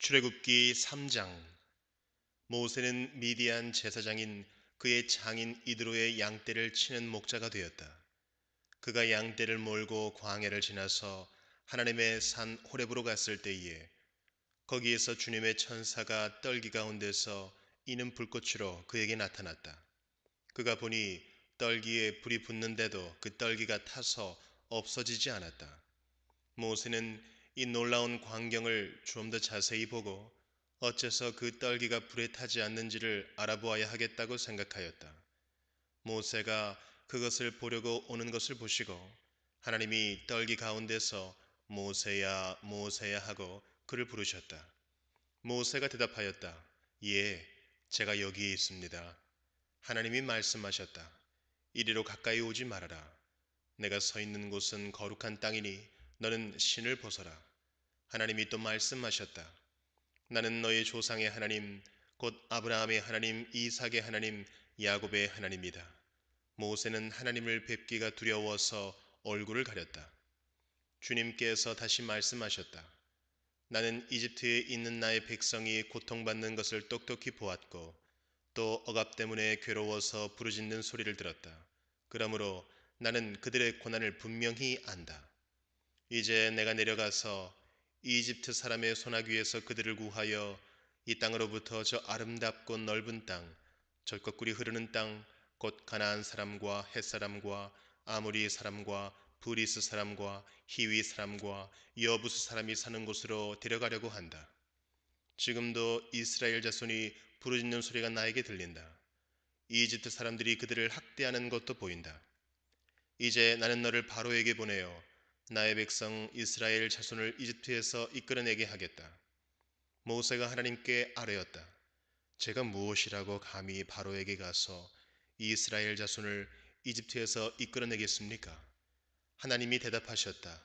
출애굽기 3장. 모세는 미디안 제사장인 그의 장인 이드로의 양떼를 치는 목자가 되었다. 그가 양떼를 몰고 광야를 지나서 하나님의 산 호렙으로 갔을 때에 거기에서 주님의 천사가 떨기 가운데서 이는 불꽃으로 그에게 나타났다. 그가 보니 떨기에 불이 붙는데도 그 떨기가 타서 없어지지 않았다. 모세는 이 놀라운 광경을 좀 더 자세히 보고 어째서 그 떨기가 불에 타지 않는지를 알아보아야 하겠다고 생각하였다. 모세가 그것을 보려고 오는 것을 보시고 하나님이 떨기 가운데서 모세야 모세야 하고 그를 부르셨다. 모세가 대답하였다. 예, 제가 여기에 있습니다. 하나님이 말씀하셨다. 이리로 가까이 오지 말아라. 내가 서 있는 곳은 거룩한 땅이니 너는 신을 벗어라. 하나님이 또 말씀하셨다. 나는 너의 조상의 하나님, 곧 아브라함의 하나님, 이삭의 하나님, 야곱의 하나님이다. 모세는 하나님을 뵙기가 두려워서 얼굴을 가렸다. 주님께서 다시 말씀하셨다. 나는 이집트에 있는 나의 백성이 고통받는 것을 똑똑히 보았고 또 억압 때문에 괴로워서 부르짖는 소리를 들었다. 그러므로 나는 그들의 고난을 분명히 안다. 이제 내가 내려가서 이집트 사람의 손아귀에서 그들을 구하여 이 땅으로부터 저 아름답고 넓은 땅, 절것꿀이 흐르는 땅, 곧 가나안 사람과 헷 사람과 아모리 사람과 브리스 사람과 히위 사람과 여부스 사람이 사는 곳으로 데려가려고 한다. 지금도 이스라엘 자손이 부르짖는 소리가 나에게 들린다. 이집트 사람들이 그들을 학대하는 것도 보인다. 이제 나는 너를 바로에게 보내어 나의 백성 이스라엘 자손을 이집트에서 이끌어내게 하겠다. 모세가 하나님께 아뢰었다. 제가 무엇이라고 감히 바로에게 가서 이스라엘 자손을 이집트에서 이끌어내겠습니까? 하나님이 대답하셨다.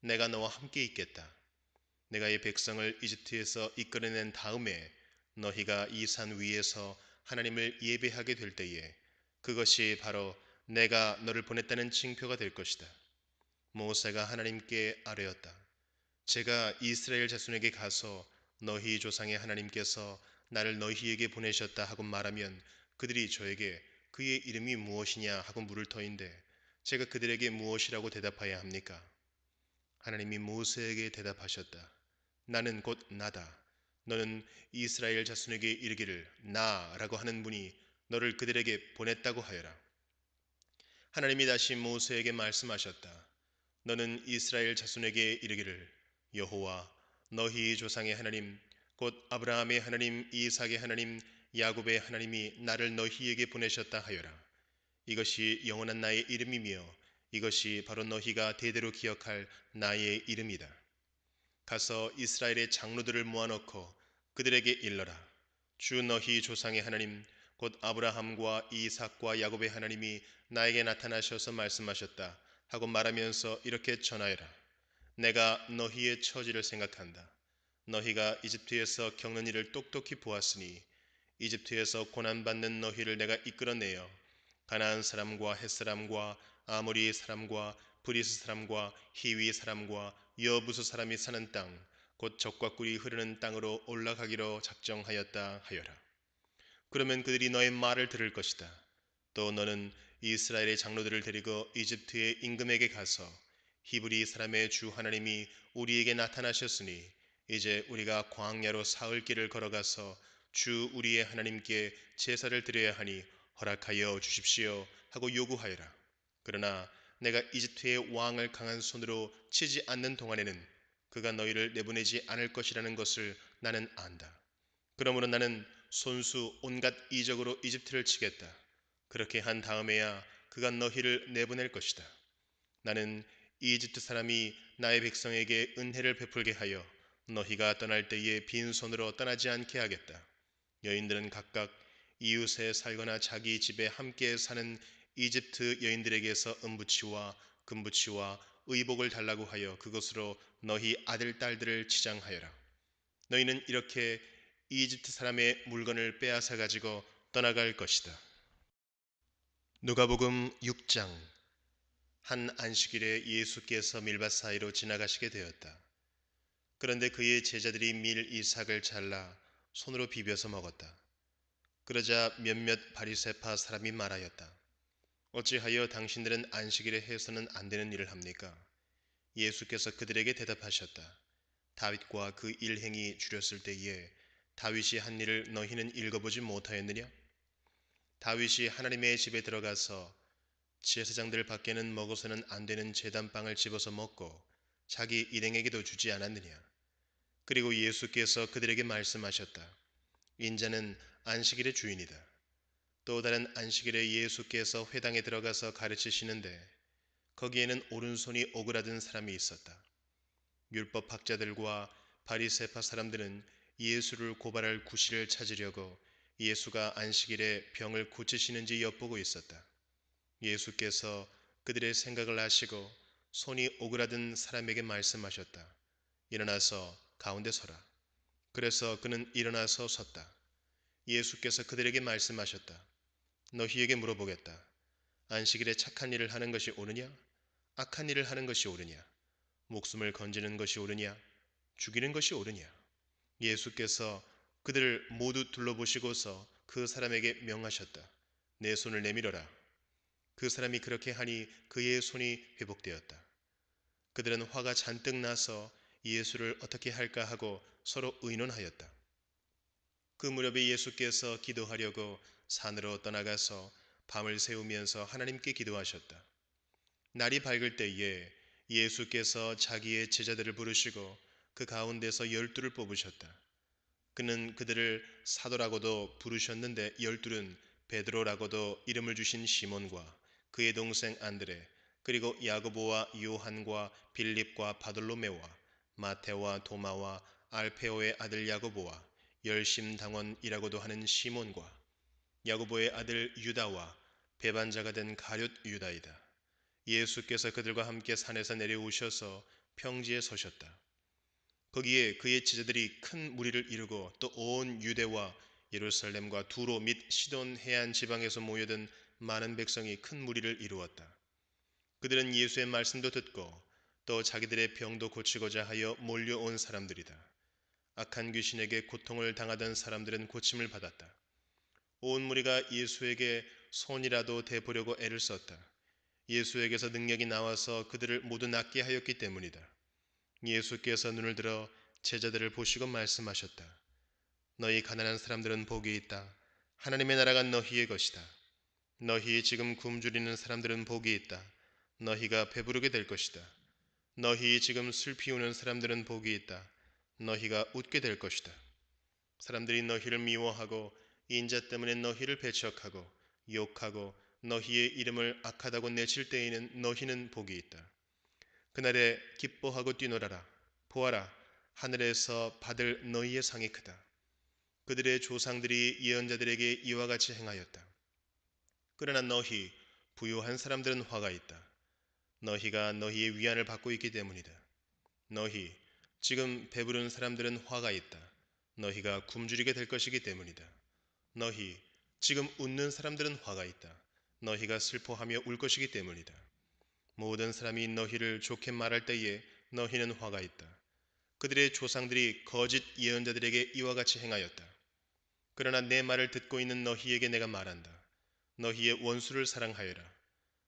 내가 너와 함께 있겠다. 내가 이 백성을 이집트에서 이끌어낸 다음에 너희가 이 산 위에서 하나님을 예배하게 될 때에 그것이 바로 내가 너를 보냈다는 징표가 될 것이다. 모세가 하나님께 아뢰었다. 제가 이스라엘 자손에게 가서 너희 조상의 하나님께서 나를 너희에게 보내셨다 하고 말하면 그들이 저에게 그의 이름이 무엇이냐 하고 물을 터인데 제가 그들에게 무엇이라고 대답해야 합니까? 하나님이 모세에게 대답하셨다. 나는 곧 나다. 너는 이스라엘 자손에게 이르기를 나라고 하는 분이 너를 그들에게 보냈다고 하여라. 하나님이 다시 모세에게 말씀하셨다. 너는 이스라엘 자손에게 이르기를 여호와 너희 조상의 하나님 곧 아브라함의 하나님 이삭의 하나님 야곱의 하나님이 나를 너희에게 보내셨다 하여라. 이것이 영원한 나의 이름이며 이것이 바로 너희가 대대로 기억할 나의 이름이다. 가서 이스라엘의 장로들을 모아놓고 그들에게 일러라. 주 너희 조상의 하나님 곧 아브라함과 이삭과 야곱의 하나님이 나에게 나타나셔서 말씀하셨다 하고 말하면서 이렇게 전하여라. 내가 너희의 처지를 생각한다. 너희가 이집트에서 겪는 일을 똑똑히 보았으니 이집트에서 고난받는 너희를 내가 이끌어내어 가나안 사람과 헷 사람과 아모리 사람과 브리스 사람과 히위 사람과 여부스 사람이 사는 땅 곧 젖과 꿀이 흐르는 땅으로 올라가기로 작정하였다 하여라. 그러면 그들이 너의 말을 들을 것이다. 또 너는 이스라엘의 장로들을 데리고 이집트의 임금에게 가서 히브리 사람의 주 하나님이 우리에게 나타나셨으니 이제 우리가 광야로 사흘 길을 걸어가서 주 우리의 하나님께 제사를 드려야 하니 허락하여 주십시오 하고 요구하여라. 그러나 내가 이집트의 왕을 강한 손으로 치지 않는 동안에는 그가 너희를 내보내지 않을 것이라는 것을 나는 안다. 그러므로 나는 손수 온갖 이적으로 이집트를 치겠다. 그렇게 한 다음에야 그가 너희를 내보낼 것이다. 나는 이집트 사람이 나의 백성에게 은혜를 베풀게 하여 너희가 떠날 때에 빈손으로 떠나지 않게 하겠다. 여인들은 각각 이웃에 살거나 자기 집에 함께 사는 이집트 여인들에게서 은부치와 금부치와 의복을 달라고 하여 그것으로 너희 아들 딸들을 치장하여라. 너희는 이렇게 이집트 사람의 물건을 빼앗아 가지고 떠나갈 것이다. 누가복음 6장. 한 안식일에 예수께서 밀밭 사이로 지나가시게 되었다. 그런데 그의 제자들이 밀 이삭을 잘라 손으로 비벼서 먹었다. 그러자 몇몇 바리새파 사람이 말하였다. 어찌하여 당신들은 안식일에 해서는 안 되는 일을 합니까? 예수께서 그들에게 대답하셨다. 다윗과 그 일행이 줄였을 때에 다윗이 한 일을 너희는 읽어보지 못하였느냐? 다윗이 하나님의 집에 들어가서 제사장들 밖에는 먹어서는 안 되는 제단빵을 집어서 먹고 자기 일행에게도 주지 않았느냐? 그리고 예수께서 그들에게 말씀하셨다. 인자는 안식일의 주인이다. 또 다른 안식일에 예수께서 회당에 들어가서 가르치시는데 거기에는 오른손이 오그라든 사람이 있었다. 율법 학자들과 바리새파 사람들은 예수를 고발할 구실을 찾으려고 예수가 안식일에 병을 고치시는지 엿보고 있었다. 예수께서 그들의 생각을 아시고 손이 오그라든 사람에게 말씀하셨다. 일어나서 가운데 서라. 그래서 그는 일어나서 섰다. 예수께서 그들에게 말씀하셨다. 너희에게 물어보겠다. 안식일에 착한 일을 하는 것이 옳으냐? 악한 일을 하는 것이 옳으냐? 목숨을 건지는 것이 옳으냐? 죽이는 것이 옳으냐? 예수께서 그들을 모두 둘러보시고서 그 사람에게 명하셨다. 내 손을 내밀어라. 그 사람이 그렇게 하니 그의 손이 회복되었다. 그들은 화가 잔뜩 나서 예수를 어떻게 할까 하고 서로 의논하였다. 그 무렵에 예수께서 기도하려고 산으로 떠나가서 밤을 새우면서 하나님께 기도하셨다. 날이 밝을 때에 예수께서 자기의 제자들을 부르시고 그 가운데서 12를 뽑으셨다. 그는 그들을 사도라고도 부르셨는데 12은 베드로라고도 이름을 주신 시몬과 그의 동생 안드레, 그리고 야고보와 요한과 빌립과 바돌로메와 마테와 도마와 알페오의 아들 야고보와 열심당원이라고도 하는 시몬과 야고보의 아들 유다와 배반자가 된 가룟 유다이다. 예수께서 그들과 함께 산에서 내려오셔서 평지에 서셨다. 거기에 그의 제자들이 큰 무리를 이루고 또 온 유대와 예루살렘과 두로 및 시돈 해안 지방에서 모여든 많은 백성이 큰 무리를 이루었다. 그들은 예수의 말씀도 듣고 또 자기들의 병도 고치고자 하여 몰려온 사람들이다. 악한 귀신에게 고통을 당하던 사람들은 고침을 받았다. 온 무리가 예수에게 손이라도 대보려고 애를 썼다. 예수에게서 능력이 나와서 그들을 모두 낫게 하였기 때문이다. 예수께서 눈을 들어 제자들을 보시고 말씀하셨다. 너희 가난한 사람들은 복이 있다. 하나님의 나라가 너희의 것이다. 너희 지금 굶주리는 사람들은 복이 있다. 너희가 배부르게 될 것이다. 너희 지금 슬피 우는 사람들은 복이 있다. 너희가 웃게 될 것이다. 사람들이 너희를 미워하고 인자 때문에 너희를 배척하고 욕하고 너희의 이름을 악하다고 내칠 때에는 너희는 복이 있다. 그날에 기뻐하고 뛰놀아라. 보아라, 하늘에서 받을 너희의 상이 크다. 그들의 조상들이 예언자들에게 이와 같이 행하였다. 그러나 너희 부유한 사람들은 화가 있다. 너희가 너희의 위안을 받고 있기 때문이다. 너희 지금 배부른 사람들은 화가 있다. 너희가 굶주리게 될 것이기 때문이다. 너희 지금 웃는 사람들은 화가 있다. 너희가 슬퍼하며 울 것이기 때문이다. 모든 사람이 너희를 좋게 말할 때에 너희는 화가 있다. 그들의 조상들이 거짓 예언자들에게 이와 같이 행하였다. 그러나 내 말을 듣고 있는 너희에게 내가 말한다. 너희의 원수를 사랑하여라.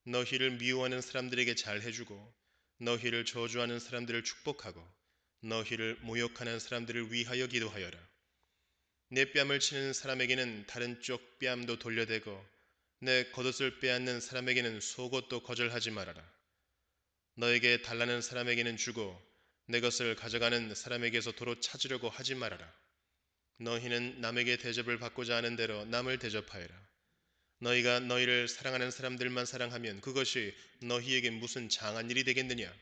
너희를 미워하는 사람들에게 잘해주고 너희를 저주하는 사람들을 축복하고 너희를 모욕하는 사람들을 위하여 기도하여라. 내 뺨을 치는 사람에게는 다른 쪽 뺨도 돌려대고 내 겉옷을 빼앗는 사람에게는 속옷도 거절하지 말아라. 너에게 달라는 사람에게는 주고 내 것을 가져가는 사람에게서 도로 찾으려고 하지 말아라. 너희는 남에게 대접을 받고자 하는 대로 남을 대접하여라. 너희가 너희를 사랑하는 사람들만 사랑하면 그것이 너희에게 무슨 장한 일이 되겠느냐?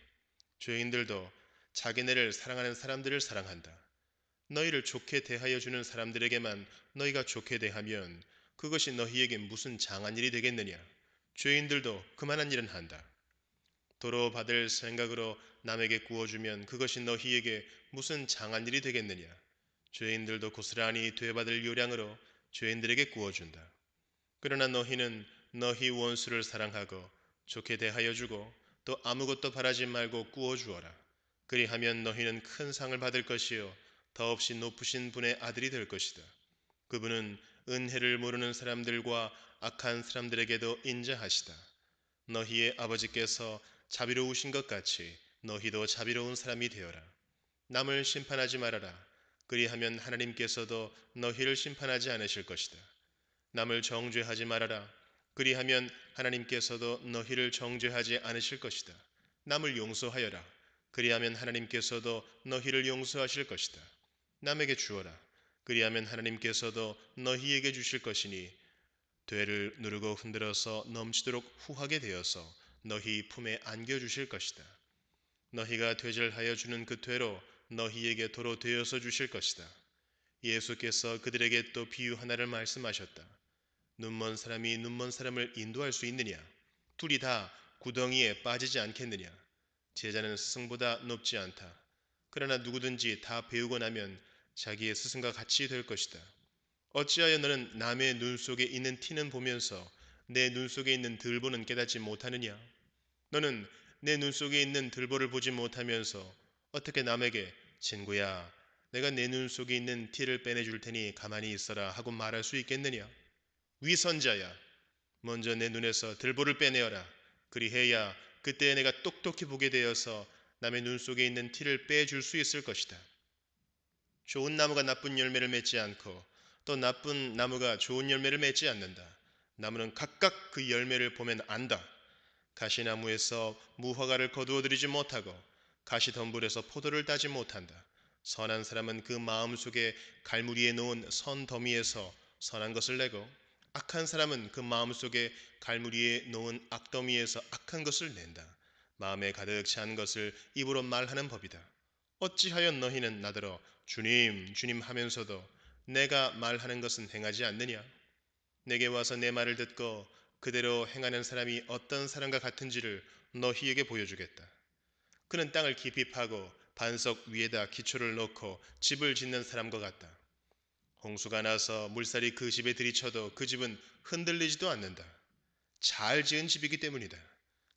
죄인들도 자기네를 사랑하는 사람들을 사랑한다. 너희를 좋게 대하여 주는 사람들에게만 너희가 좋게 대하면 그것이 너희에게 무슨 장한 일이 되겠느냐? 죄인들도 그만한 일은 한다. 도로 받을 생각으로 남에게 구워주면 그것이 너희에게 무슨 장한 일이 되겠느냐? 죄인들도 고스란히 되받을 요량으로 죄인들에게 구워준다. 그러나 너희는 너희 원수를 사랑하고 좋게 대하여 주고 또 아무것도 바라지 말고 구워주어라. 그리하면 너희는 큰 상을 받을 것이요 더없이 높으신 분의 아들이 될 것이다. 그분은 은혜를 모르는 사람들과 악한 사람들에게도 인자하시다. 너희의 아버지께서 자비로우신 것 같이 너희도 자비로운 사람이 되어라. 남을 심판하지 말아라. 그리하면 하나님께서도 너희를 심판하지 않으실 것이다. 남을 정죄하지 말아라. 그리하면 하나님께서도 너희를 정죄하지 않으실 것이다. 남을 용서하여라. 그리하면 하나님께서도 너희를 용서하실 것이다. 남에게 주어라. 그리하면 하나님께서도 너희에게 주실 것이니 되를 누르고 흔들어서 넘치도록 후하게 되어서 너희 품에 안겨 주실 것이다. 너희가 되절하여 주는 그 되로 너희에게 도로 되어서 주실 것이다. 예수께서 그들에게 또 비유 하나를 말씀하셨다. 눈먼 사람이 눈먼 사람을 인도할 수 있느냐? 둘이 다 구덩이에 빠지지 않겠느냐? 제자는 스승보다 높지 않다. 그러나 누구든지 다 배우고 나면 자기의 스승과 같이 될 것이다. 어찌하여 너는 남의 눈 속에 있는 티는 보면서 내 눈 속에 있는 들보는 깨닫지 못하느냐? 너는 내 눈 속에 있는 들보를 보지 못하면서 어떻게 남에게 친구야, 내가 내 눈 속에 있는 티를 빼내줄 테니 가만히 있어라 하고 말할 수 있겠느냐? 위선자야, 먼저 내 눈에서 들보를 빼내어라. 그리해야 그때 내가 똑똑히 보게 되어서 남의 눈 속에 있는 티를 빼줄 수 있을 것이다. 좋은 나무가 나쁜 열매를 맺지 않고 또 나쁜 나무가 좋은 열매를 맺지 않는다. 나무는 각각 그 열매를 보면 안다. 가시나무에서 무화과를 거두어들이지 못하고 가시덤불에서 포도를 따지 못한다. 선한 사람은 그 마음속에 갈무리에 놓은 선더미에서 선한 것을 내고 악한 사람은 그 마음속에 갈무리에 놓은 악더미에서 악한 것을 낸다. 마음에 가득 찬 것을 입으로 말하는 법이다. 어찌하여 너희는 나더러 주님 주님 하면서도 내가 말하는 것은 행하지 않느냐? 내게 와서 내 말을 듣고 그대로 행하는 사람이 어떤 사람과 같은지를 너희에게 보여주겠다. 그는 땅을 깊이 파고 반석 위에다 기초를 놓고 집을 짓는 사람과 같다. 홍수가 나서 물살이 그 집에 들이쳐도 그 집은 흔들리지도 않는다. 잘 지은 집이기 때문이다.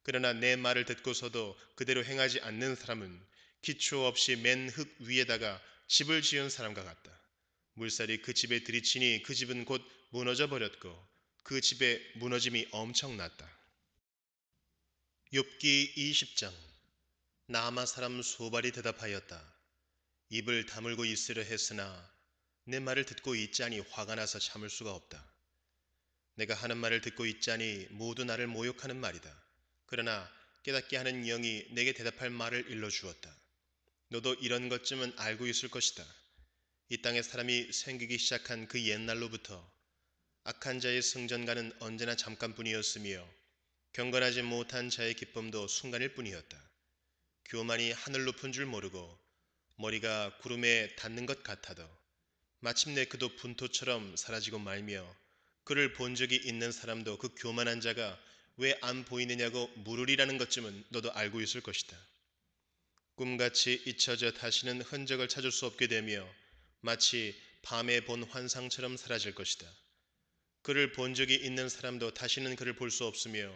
그러나 내 말을 듣고서도 그대로 행하지 않는 사람은 기초 없이 맨 흙 위에다가 집을 지은 사람과 같다. 물살이 그 집에 들이치니 그 집은 곧 무너져 버렸고 그 집의 무너짐이 엄청났다. 욥기 20장. 나아마 사람 소발이 대답하였다. 입을 다물고 있으려 했으나 내 말을 듣고 있자니 화가 나서 참을 수가 없다. 내가 하는 말을 듣고 있자니 모두 나를 모욕하는 말이다. 그러나 깨닫게 하는 영이 내게 대답할 말을 일러주었다. 너도 이런 것쯤은 알고 있을 것이다. 이 땅에 사람이 생기기 시작한 그 옛날로부터 악한 자의 승전가는 언제나 잠깐뿐이었으며 경건하지 못한 자의 기쁨도 순간일 뿐이었다. 교만이 하늘 높은 줄 모르고 머리가 구름에 닿는 것 같아도 마침내 그도 분토처럼 사라지고 말며 그를 본 적이 있는 사람도 그 교만한 자가 왜 안 보이느냐고 물으리라는 것쯤은 너도 알고 있을 것이다. 꿈같이 잊혀져 다시는 흔적을 찾을 수 없게 되며 마치 밤에 본 환상처럼 사라질 것이다. 그를 본 적이 있는 사람도 다시는 그를 볼 수 없으며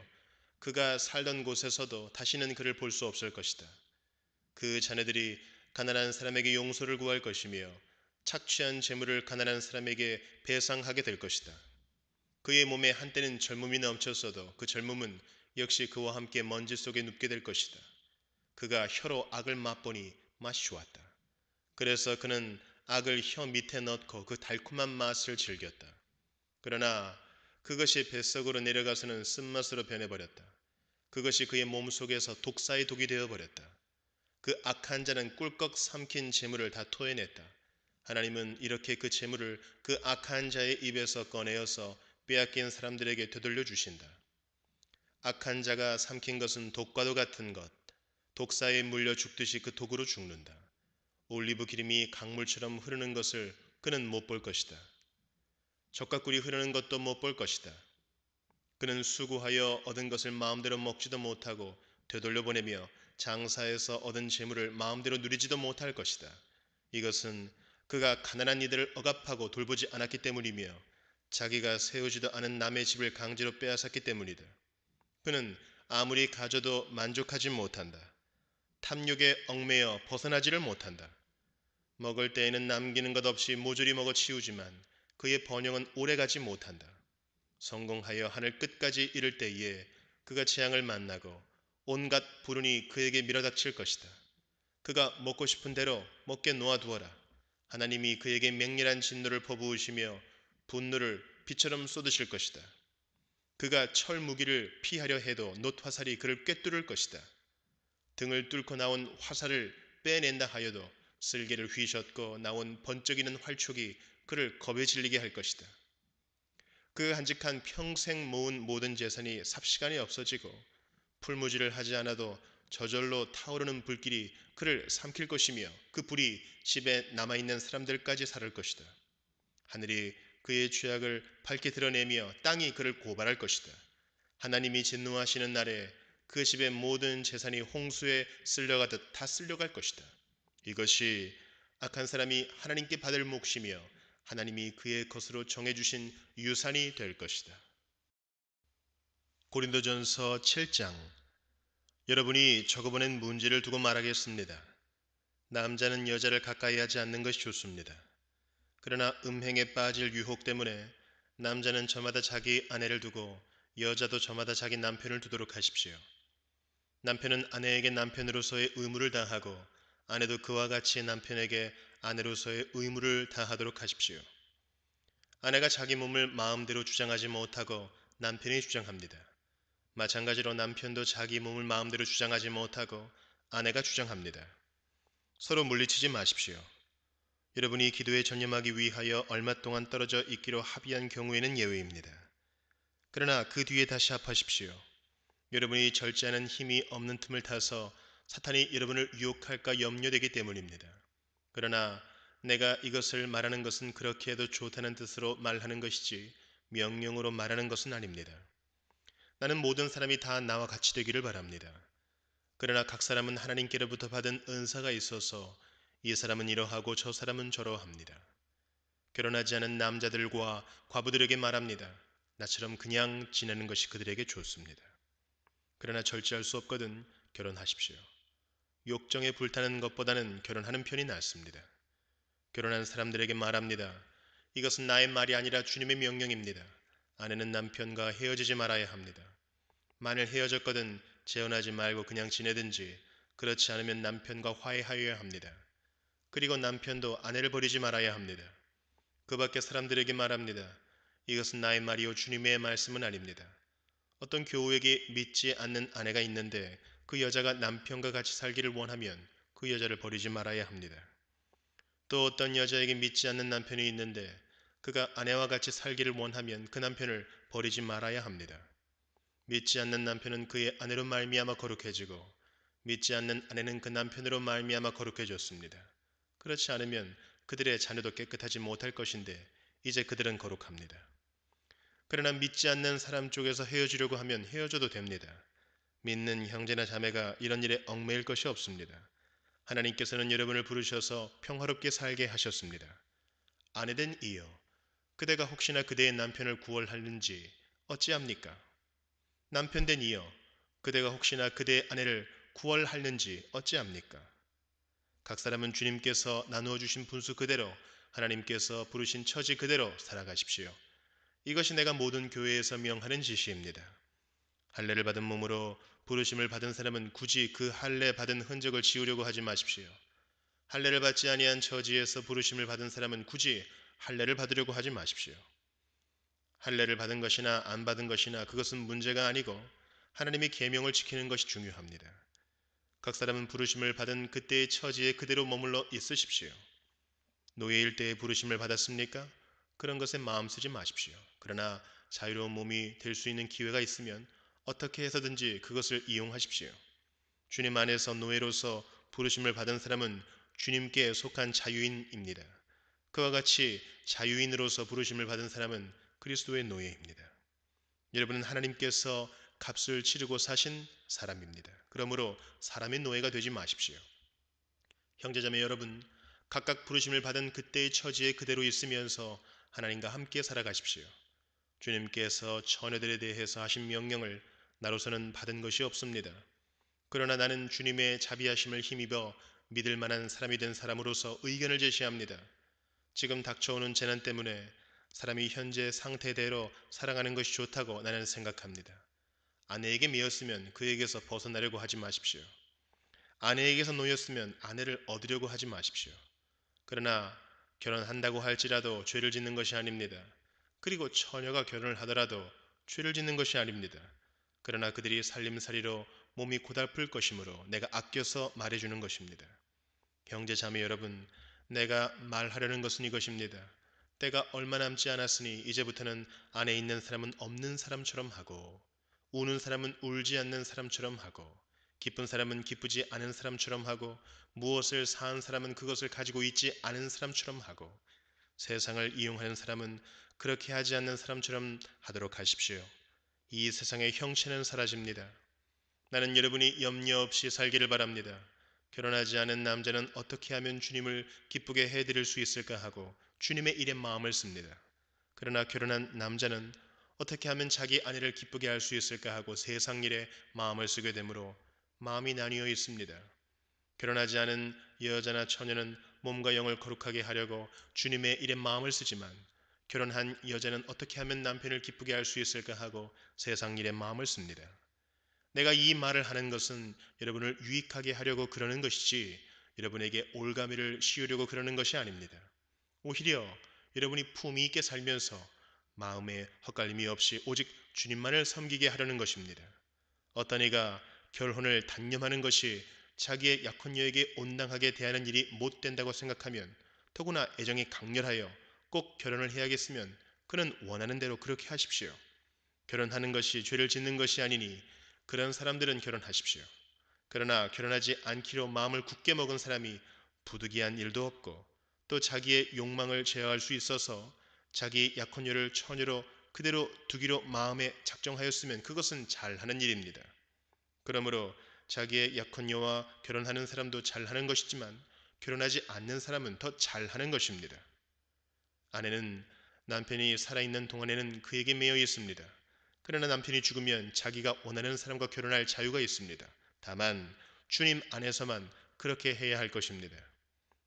그가 살던 곳에서도 다시는 그를 볼 수 없을 것이다. 그 자네들이 가난한 사람에게 용서를 구할 것이며 착취한 재물을 가난한 사람에게 배상하게 될 것이다. 그의 몸에 한때는 젊음이 넘쳤어도 그 젊음은 역시 그와 함께 먼지 속에 눕게 될 것이다. 그가 혀로 악을 맛보니 맛이 좋았다. 그래서 그는 악을 혀 밑에 넣고 그 달콤한 맛을 즐겼다. 그러나 그것이 뱃속으로 내려가서는 쓴맛으로 변해버렸다. 그것이 그의 몸속에서 독사의 독이 되어버렸다. 그 악한 자는 꿀꺽 삼킨 재물을 다 토해냈다. 하나님은 이렇게 그 재물을 그 악한 자의 입에서 꺼내어서 빼앗긴 사람들에게 되돌려 주신다. 악한 자가 삼킨 것은 독과도 같은 것, 독사에 물려 죽듯이 그 독으로 죽는다. 올리브 기름이 강물처럼 흐르는 것을 그는 못 볼 것이다. 적각꿀이 흐르는 것도 못 볼 것이다. 그는 수고하여 얻은 것을 마음대로 먹지도 못하고 되돌려 보내며 장사해서 얻은 재물을 마음대로 누리지도 못할 것이다. 이것은 그가 가난한 이들을 억압하고 돌보지 않았기 때문이며 자기가 세우지도 않은 남의 집을 강제로 빼앗았기 때문이다. 그는 아무리 가져도 만족하지 못한다. 탐욕에 얽매여 벗어나지를 못한다. 먹을 때에는 남기는 것 없이 모조리 먹어 치우지만 그의 번영은 오래가지 못한다. 성공하여 하늘 끝까지 이를 때에 그가 재앙을 만나고 온갖 불운이 그에게 밀어닥칠 것이다. 그가 먹고 싶은 대로 먹게 놓아두어라. 하나님이 그에게 맹렬한 진노를 퍼부으시며 분노를 비처럼 쏟으실 것이다. 그가 철 무기를 피하려 해도 놋 화살이 그를 꿰뚫을 것이다. 등을 뚫고 나온 화살을 빼낸다 하여도 쓸개를 휘젓고 나온 번쩍이는 활촉이 그를 겁에 질리게 할 것이다. 그 한직한 평생 모은 모든 재산이 삽시간에 없어지고 풀무지를 하지 않아도 저절로 타오르는 불길이 그를 삼킬 것이며 그 불이 집에 남아있는 사람들까지 살을 것이다. 하늘이 그의 죄악을 밝게 드러내며 땅이 그를 고발할 것이다. 하나님이 진노하시는 날에 그 집의 모든 재산이 홍수에 쓸려가듯 다 쓸려갈 것이다. 이것이 악한 사람이 하나님께 받을 몫이며 하나님이 그의 것으로 정해주신 유산이 될 것이다. 고린도전서 7장. 여러분이 적어보낸 문제를 두고 말하겠습니다. 남자는 여자를 가까이 하지 않는 것이 좋습니다. 그러나 음행에 빠질 유혹 때문에 남자는 저마다 자기 아내를 두고 여자도 저마다 자기 남편을 두도록 하십시오. 남편은 아내에게 남편으로서의 의무를 다하고 아내도 그와 같이 남편에게 아내로서의 의무를 다하도록 하십시오. 아내가 자기 몸을 마음대로 주장하지 못하고 남편이 주장합니다. 마찬가지로 남편도 자기 몸을 마음대로 주장하지 못하고 아내가 주장합니다. 서로 물리치지 마십시오. 여러분이 기도에 전념하기 위하여 얼마 동안 떨어져 있기로 합의한 경우에는 예외입니다. 그러나 그 뒤에 다시 합하십시오. 여러분이 절제하는 힘이 없는 틈을 타서 사탄이 여러분을 유혹할까 염려되기 때문입니다. 그러나 내가 이것을 말하는 것은 그렇게 해도 좋다는 뜻으로 말하는 것이지 명령으로 말하는 것은 아닙니다. 나는 모든 사람이 다 나와 같이 되기를 바랍니다. 그러나 각 사람은 하나님께로부터 받은 은사가 있어서 이 사람은 이러하고 저 사람은 저러합니다. 결혼하지 않은 남자들과 과부들에게 말합니다. 나처럼 그냥 지내는 것이 그들에게 좋습니다. 그러나 절제할 수 없거든 결혼하십시오. 욕정에 불타는 것보다는 결혼하는 편이 낫습니다. 결혼한 사람들에게 말합니다. 이것은 나의 말이 아니라 주님의 명령입니다. 아내는 남편과 헤어지지 말아야 합니다. 만일 헤어졌거든 재혼하지 말고 그냥 지내든지 그렇지 않으면 남편과 화해하여야 합니다. 그리고 남편도 아내를 버리지 말아야 합니다. 그 밖에 사람들에게 말합니다. 이것은 나의 말이요 주님의 말씀은 아닙니다. 어떤 교우에게 믿지 않는 아내가 있는데 그 여자가 남편과 같이 살기를 원하면 그 여자를 버리지 말아야 합니다. 또 어떤 여자에게 믿지 않는 남편이 있는데 그가 아내와 같이 살기를 원하면 그 남편을 버리지 말아야 합니다. 믿지 않는 남편은 그의 아내로 말미암아 거룩해지고 믿지 않는 아내는 그 남편으로 말미암아 거룩해졌습니다. 그렇지 않으면 그들의 자녀도 깨끗하지 못할 것인데 이제 그들은 거룩합니다. 그러나 믿지 않는 사람 쪽에서 헤어지려고 하면 헤어져도 됩니다. 믿는 형제나 자매가 이런 일에 얽매일 것이 없습니다. 하나님께서는 여러분을 부르셔서 평화롭게 살게 하셨습니다. 아내된 이여, 그대가 혹시나 그대의 남편을 구원하는지 어찌합니까? 남편된 이여, 그대가 혹시나 그대의 아내를 구원하는지 어찌합니까? 각 사람은 주님께서 나누어 주신 분수 그대로 하나님께서 부르신 처지 그대로 살아가십시오. 이것이 내가 모든 교회에서 명하는 지시입니다. 할례를 받은 몸으로 부르심을 받은 사람은 굳이 그 할례 받은 흔적을 지우려고 하지 마십시오. 할례를 받지 아니한 처지에서 부르심을 받은 사람은 굳이 할례를 받으려고 하지 마십시오. 할례를 받은 것이나 안 받은 것이나 그것은 문제가 아니고 하나님의 계명을 지키는 것이 중요합니다. 각 사람은 부르심을 받은 그때의 처지에 그대로 머물러 있으십시오. 노예일 때에 부르심을 받았습니까? 그런 것에 마음 쓰지 마십시오. 그러나 자유로운 몸이 될 수 있는 기회가 있으면 어떻게 해서든지 그것을 이용하십시오. 주님 안에서 노예로서 부르심을 받은 사람은 주님께 속한 자유인입니다. 그와 같이 자유인으로서 부르심을 받은 사람은 그리스도의 노예입니다. 여러분은 하나님께서 값을 치르고 사신 사람입니다. 그러므로 사람의 노예가 되지 마십시오. 형제자매 여러분, 각각 부르심을 받은 그때의 처지에 그대로 있으면서 하나님과 함께 살아가십시오. 주님께서 처녀들에 대해서 하신 명령을 나로서는 받은 것이 없습니다. 그러나 나는 주님의 자비하심을 힘입어 믿을 만한 사람이 된 사람으로서 의견을 제시합니다. 지금 닥쳐오는 재난 때문에 사람이 현재 상태대로 살아가는 것이 좋다고 나는 생각합니다. 아내에게 매였으면 그에게서 벗어나려고 하지 마십시오. 아내에게서 놓였으면 아내를 얻으려고 하지 마십시오. 그러나 결혼한다고 할지라도 죄를 짓는 것이 아닙니다. 그리고 처녀가 결혼을 하더라도 죄를 짓는 것이 아닙니다. 그러나 그들이 살림살이로 몸이 고달플 것이므로 내가 아껴서 말해주는 것입니다. 형제 자매 여러분, 내가 말하려는 것은 이것입니다. 때가 얼마 남지 않았으니 이제부터는 안에 있는 사람은 없는 사람처럼 하고 우는 사람은 울지 않는 사람처럼 하고 기쁜 사람은 기쁘지 않은 사람처럼 하고 무엇을 사한 사람은 그것을 가지고 있지 않은 사람처럼 하고 세상을 이용하는 사람은 그렇게 하지 않는 사람처럼 하도록 하십시오. 이 세상의 형체는 사라집니다. 나는 여러분이 염려 없이 살기를 바랍니다. 결혼하지 않은 남자는 어떻게 하면 주님을 기쁘게 해드릴 수 있을까 하고 주님의 일에 마음을 씁니다. 그러나 결혼한 남자는 어떻게 하면 자기 아내를 기쁘게 할 수 있을까 하고 세상 일에 마음을 쓰게 되므로 마음이 나뉘어 있습니다. 결혼하지 않은 여자나 처녀는 몸과 영을 거룩하게 하려고 주님의 일에 마음을 쓰지만 결혼한 여자는 어떻게 하면 남편을 기쁘게 할 수 있을까 하고 세상 일에 마음을 씁니다. 내가 이 말을 하는 것은 여러분을 유익하게 하려고 그러는 것이지 여러분에게 올가미를 씌우려고 그러는 것이 아닙니다. 오히려 여러분이 품위 있게 살면서 마음에 헛갈림이 없이 오직 주님만을 섬기게 하려는 것입니다. 어떤 이가 결혼을 단념하는 것이 자기의 약혼녀에게 온당하게 대하는 일이 못 된다고 생각하면 더구나 애정이 강렬하여 꼭 결혼을 해야겠으면 그는 원하는 대로 그렇게 하십시오. 결혼하는 것이 죄를 짓는 것이 아니니 그런 사람들은 결혼하십시오. 그러나 결혼하지 않기로 마음을 굳게 먹은 사람이 부득이한 일도 없고 또 자기의 욕망을 제어할 수 있어서 자기 약혼녀를 처녀로 그대로 두기로 마음에 작정하였으면 그것은 잘하는 일입니다. 그러므로 자기의 약혼녀와 결혼하는 사람도 잘하는 것이지만 결혼하지 않는 사람은 더 잘하는 것입니다. 아내는 남편이 살아있는 동안에는 그에게 매여 있습니다. 그러나 남편이 죽으면 자기가 원하는 사람과 결혼할 자유가 있습니다. 다만 주님 안에서만 그렇게 해야 할 것입니다.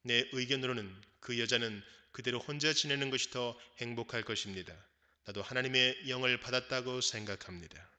내 의견으로는 그 여자는 그대로 혼자 지내는 것이 더 행복할 것입니다. 나도 하나님의 영을 받았다고 생각합니다.